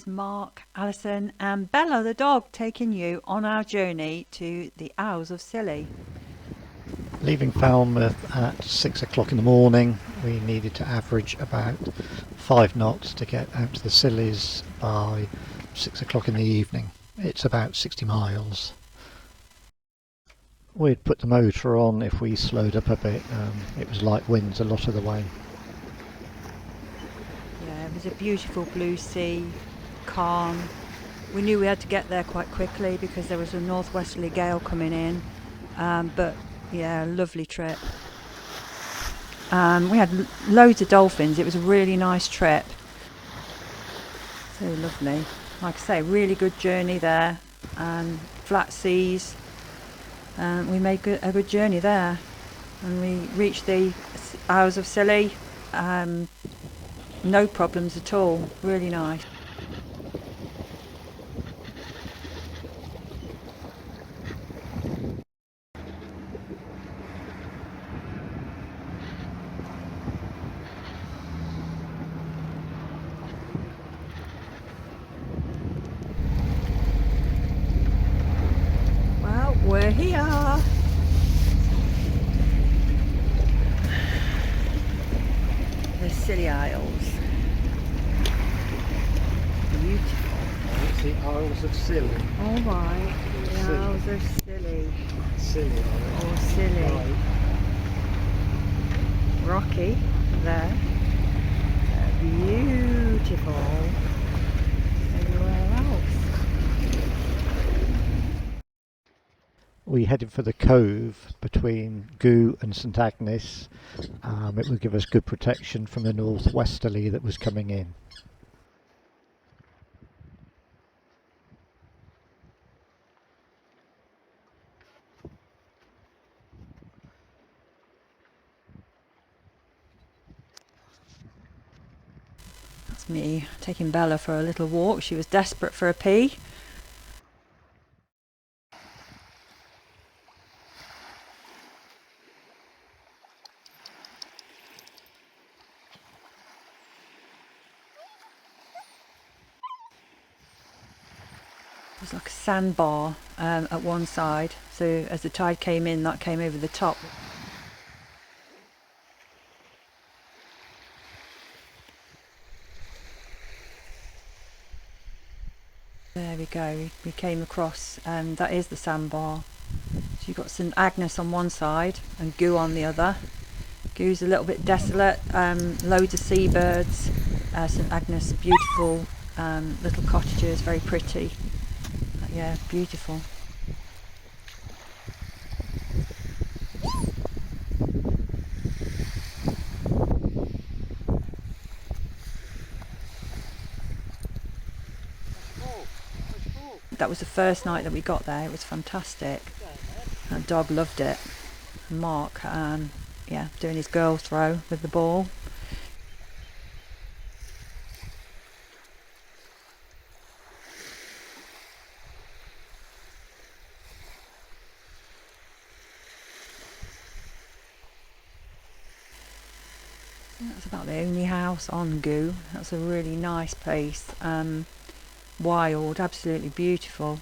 is Mark, Alison and Bella the dog taking you on our journey to the Isles of Scilly. Leaving Falmouth at 6 o'clock in the morning, we needed to average about 5 knots to get out to the Scillies by 6 o'clock in the evening. It's about 60 miles. We'd put the motor on if we slowed up a bit. It was light winds a lot of the way. Yeah, it was a beautiful blue sea, calm. We knew we had to get there quite quickly because there was a northwesterly gale coming in, but yeah, lovely trip. We had loads of dolphins. It was a really nice trip. So lovely. Like I say, really good journey there, and flat seas. We made a good journey there, and we reached the Isles of Scilly. No problems at all. Really nice. Well, we're here. The Scilly Isles. Beautiful. It's the Isles of Scilly. All right. The Scilly. Isles of Scilly. Scilly Isles. Or Scilly. Right. Rocky there. Beautiful. Everywhere else. We headed for the cove between Goo and St Agnes. It would give us good protection from the northwesterly that was coming in. That's me taking Bella for a little walk. She was desperate for a pee. There's like a sandbar at one side, so as the tide came in, that came over the top. There we go, we came across, that is the sandbar. So you've got St Agnes on one side and Goo on the other. Goo's a little bit desolate, loads of seabirds. St Agnes, beautiful little cottages, very pretty. Yeah, beautiful. That was the first night that we got there. It was fantastic. The dog loved it. Mark, yeah, doing his girl throw with the ball. That's about the only house on Goo. That's a really nice place. Wild, absolutely beautiful.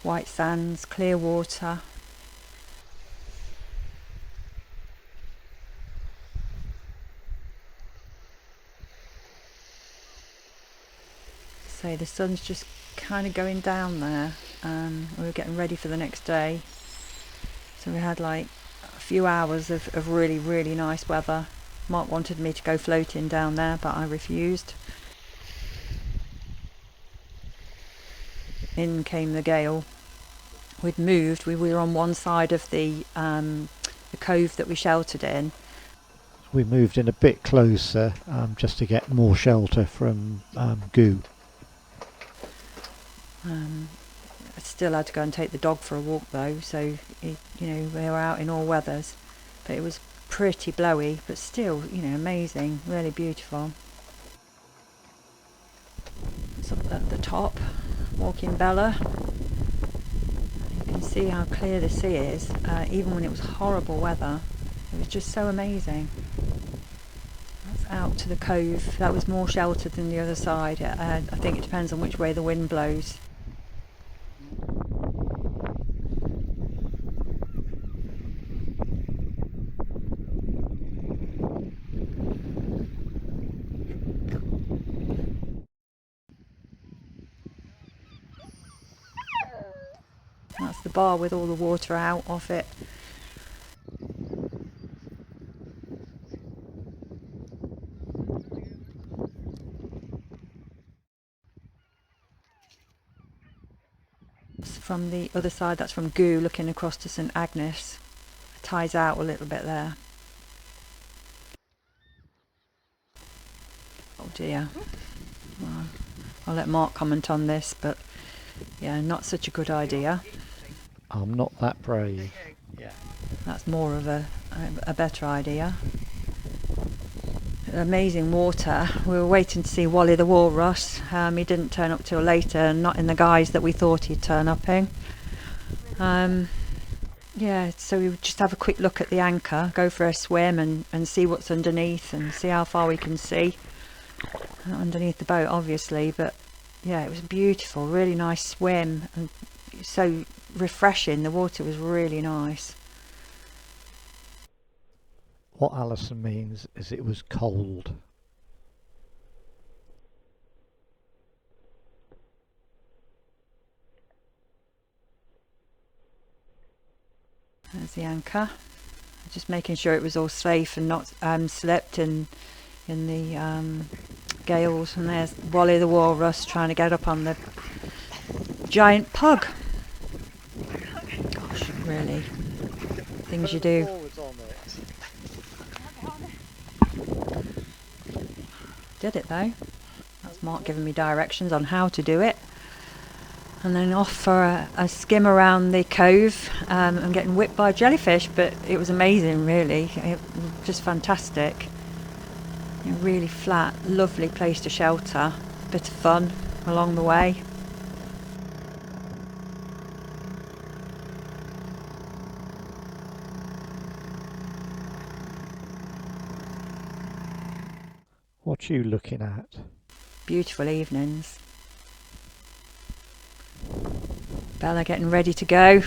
White sands, clear water. So the sun's just kind of going down there. We were getting ready for the next day. So we had like a few hours of really, really nice weather. Mark wanted me to go floating down there, but I refused. In came the gale. We'd moved. We were on one side of the cove that we sheltered in. We moved in a bit closer just to get more shelter from Goo. I still had to go and take the dog for a walk though, so we were out in all weathers, but it was pretty blowy, but still, amazing, really beautiful. So at the top, walking Bella, you can see how clear the sea is, even when it was horrible weather. It was just so amazing. That's out to the cove. That was more sheltered than the other side. I think it depends on which way the wind blows. That's the bar with all the water out of it. From the other side, that's from Goo looking across to St Agnes. It ties out a little bit there. Oh dear. Well, I'll let Mark comment on this, but yeah, not such a good idea. I'm not that brave. Yeah. That's more of a better idea. Amazing water. We were waiting to see Wally the walrus. He didn't turn up till later, not in the guise that we thought he'd turn up in. Yeah, so we would just have a quick look at the anchor, go for a swim and see what's underneath and see how far we can see. Not underneath the boat, obviously, but yeah, it was beautiful, really nice swim and so refreshing. The water was really nice. What Alison means is it was cold. There's the anchor. Just making sure it was all safe and not slipped in the gales. And there's Wally the walrus trying to get up on the giant pug. Gosh, really, things you do. Did it though. That's Mark giving me directions on how to do it. And then off for a skim around the cove and getting whipped by a jellyfish, but it was amazing, really. It was just fantastic. A really flat, lovely place to shelter. Bit of fun along the way. What are you looking at? Beautiful evenings. Bella getting ready to go.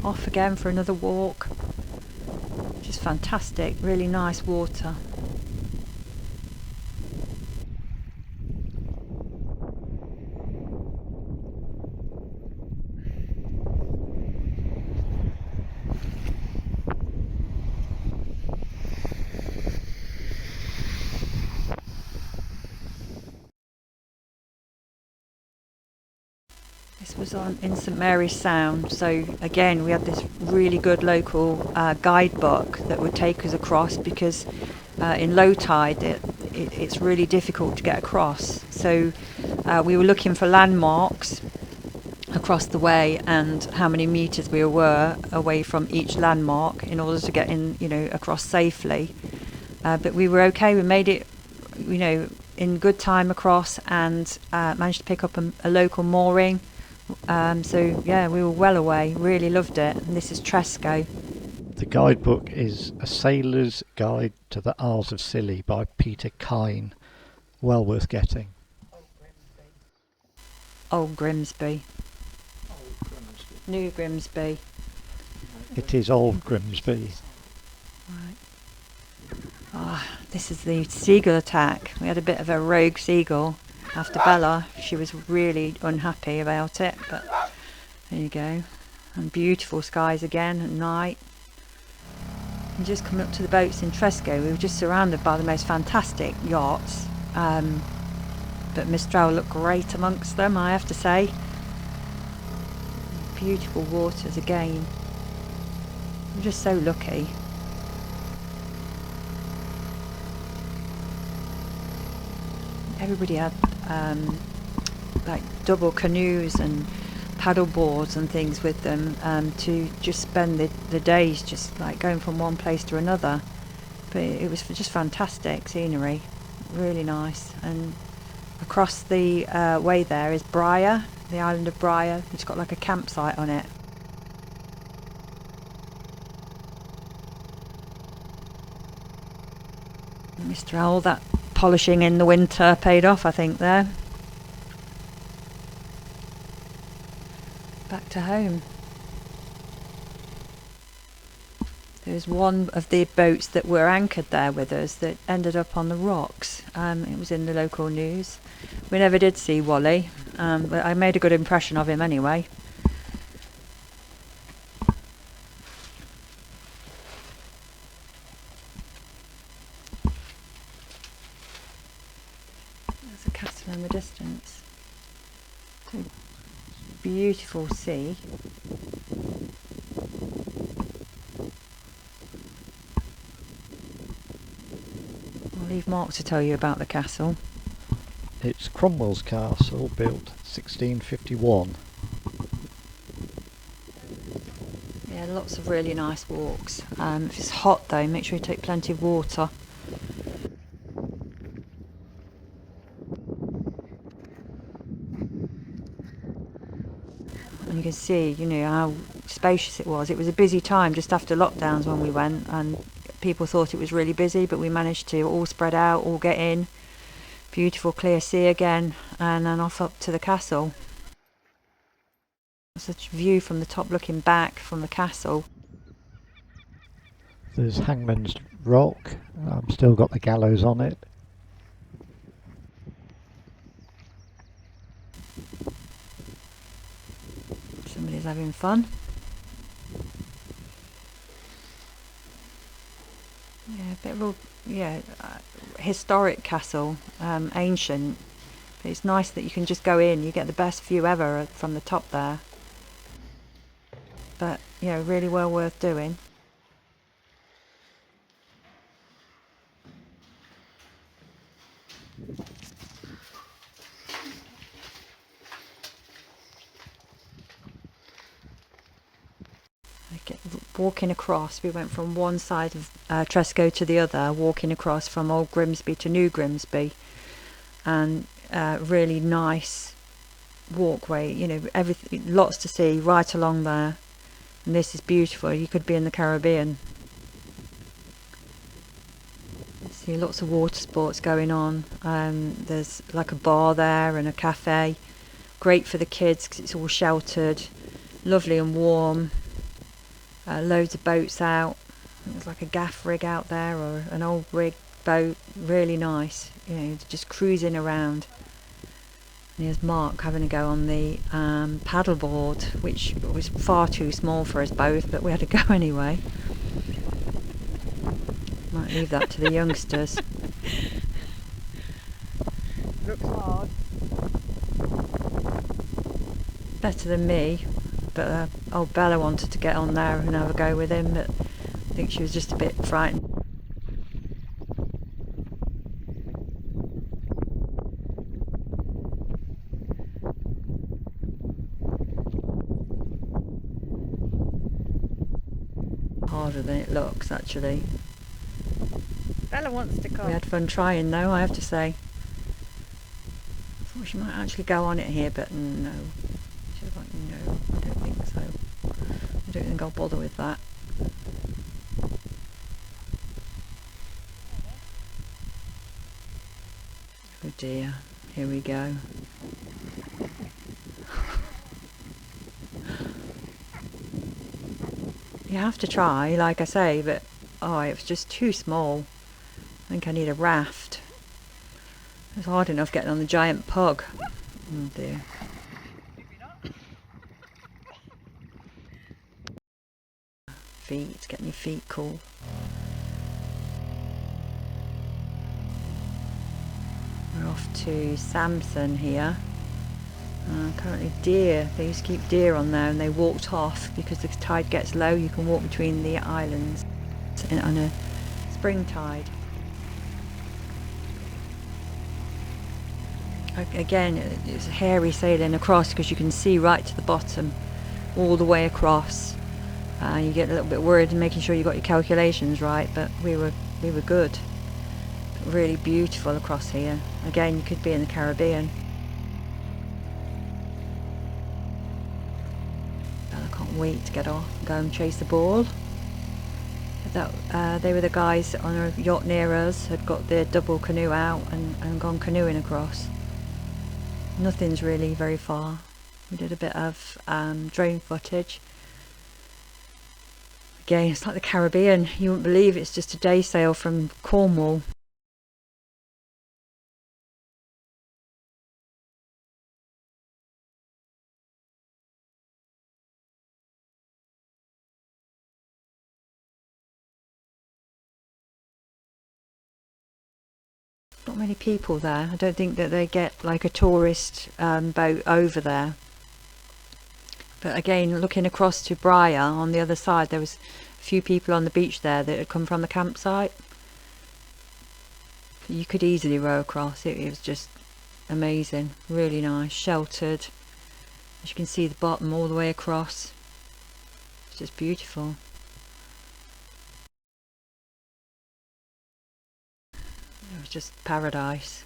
Off again for another walk. Just fantastic, really nice water. This was in St Mary's Sound, so again we had this really good local guidebook that would take us across, because in low tide it's really difficult to get across. So we were looking for landmarks across the way and how many metres we were away from each landmark in order to get across safely. But we were okay. We made it, in good time across, and managed to pick up a local mooring. So yeah, we were well away, really loved it. And this is Tresco. The guidebook is A Sailor's Guide to the Isles of Scilly by Peter Kine. Well worth getting. Old Grimsby. New Grimsby. It is Old Grimsby. Right. This is the seagull attack. We had a bit of a rogue seagull after Bella. She was really unhappy about it, but there you go. And beautiful skies again at night. And just coming up to the boats in Tresco, we were just surrounded by the most fantastic yachts, but Mistral looked great amongst them, I have to say. Beautiful waters again. I'm just so lucky. Everybody had like double canoes and paddle boards and things with them to just spend the days just like going from one place to another. But it was just fantastic scenery, really nice. And across the way there is Briar, the island of Briar. It's got like a campsite on it. Mr. Owl, that polishing in the winter paid off, I think, there. Back to home. There was one of the boats that were anchored there with us that ended up on the rocks. It was in the local news. We never did see Wally, but I made a good impression of him anyway. There's a castle in the distance. So beautiful sea. I'll leave Mark to tell you about the castle. It's Cromwell's castle, built 1651. Yeah, lots of really nice walks. If it's hot though, make sure you take plenty of water. And you can see, how spacious it was. It was a busy time just after lockdowns when we went, and people thought it was really busy, but we managed to all spread out, all get in. Beautiful clear sea again, and then off up to the castle. Such a view from the top looking back from the castle. There's Hangman's Rock, still got the gallows on it. Somebody's having fun. Yeah, a bit of a historic castle, ancient. But it's nice that you can just go in. You get the best view ever from the top there. But really well worth doing. Walking across, we went from one side of Tresco to the other, walking across from Old Grimsby to New Grimsby, and really nice walkway. Everything, lots to see right along there, and this is beautiful. You could be in the Caribbean. See lots of water sports going on. There's like a bar there and a cafe. Great for the kids because it's all sheltered, lovely and warm. Loads of boats out. There's like a gaff rig out there or an old rig boat. Really nice, just cruising around. And here's Mark having a go on the paddleboard, which was far too small for us both, but we had to go anyway. Might leave that to the youngsters. Looks hard. Better than me. But old Bella wanted to get on there and have a go with him, but I think she was just a bit frightened. Harder than it looks, actually. Bella wants to come. We had fun trying though, I have to say. I thought she might actually go on it here, but no. She was like, no, I don't think so. I don't think I'll bother with that. Oh dear, here we go. You have to try, like I say, but it was just too small. I think I need a raft. It was hard enough getting on the giant pug. Oh dear. Feet, getting your feet cool. We're off to Samson here. Currently deer, they used to keep deer on there and they walked off because the tide gets low. You can walk between the islands on a spring tide. Again, it's hairy sailing across because you can see right to the bottom all the way across. You get a little bit worried and making sure you got your calculations right, but we were good. Really beautiful across here. Again, you could be in the Caribbean. Bella can't wait to get off and go and chase the ball. They were the guys on a yacht near us, had got their double canoe out and gone canoeing across. Nothing's really very far. We did a bit of drone footage. Again, it's like the Caribbean. You wouldn't believe it's just a day sail from Cornwall. Not many people there. I don't think that they get like a tourist boat over there. But again, looking across to Briar on the other side, there was a few people on the beach there that had come from the campsite. You could easily row across. It was just amazing, really nice, sheltered. As you can see, the bottom all the way across. It's just beautiful. It was just paradise.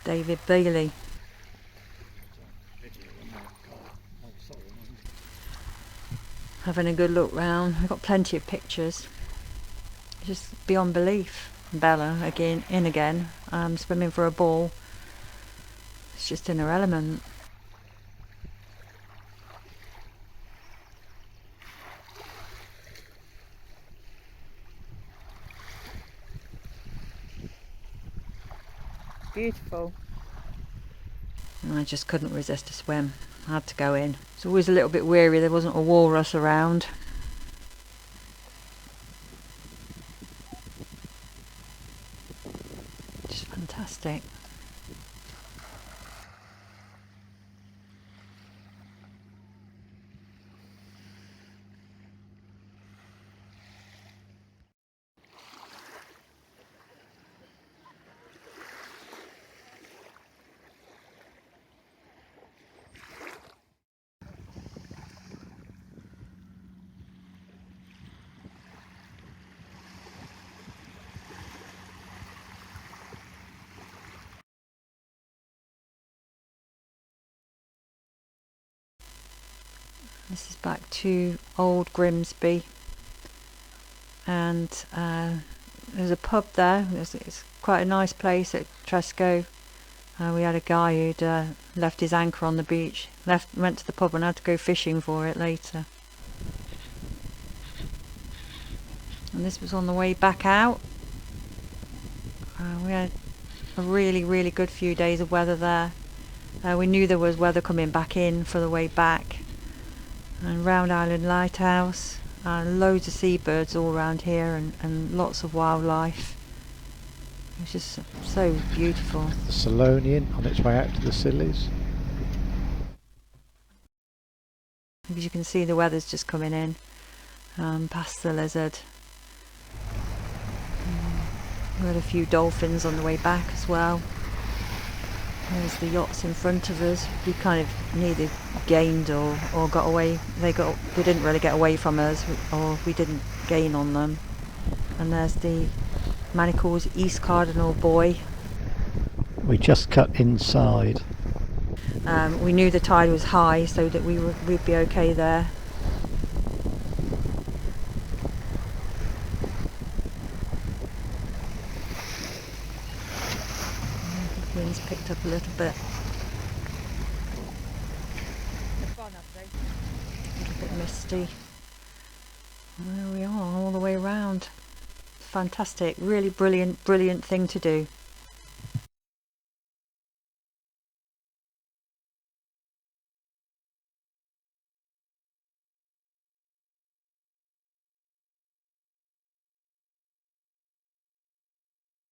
David Bailey. Having a good look round. We've got plenty of pictures. Just beyond belief. Bella again, in again, swimming for a ball. It's just in her element. Beautiful. And I just couldn't resist a swim. I had to go in. It's always a little bit weary there wasn't a walrus around. Just fantastic. This is back to Old Grimsby, and there's a pub there. It's quite a nice place at Tresco. We had a guy who'd left his anchor on the beach, went to the pub and had to go fishing for it later. And this was on the way back out. We had a really good few days of weather there. We knew there was weather coming back in for the way back. And Round Island Lighthouse, loads of seabirds all around here, and lots of wildlife. It's just so beautiful. The Salonian on its way out to the Scillies. As you can see, the weather's just coming in, past the lizard. We had a few dolphins on the way back as well. There's the yachts in front of us. We kind of neither gained or got away. They didn't really get away from us, or we didn't gain on them. And there's the Manacles East Cardinal buoy. We just cut inside. We knew the tide was high, so that we'd be okay there. The wind's picked up a little bit. A little bit misty. And there we are, all the way around. Fantastic, really brilliant thing to do.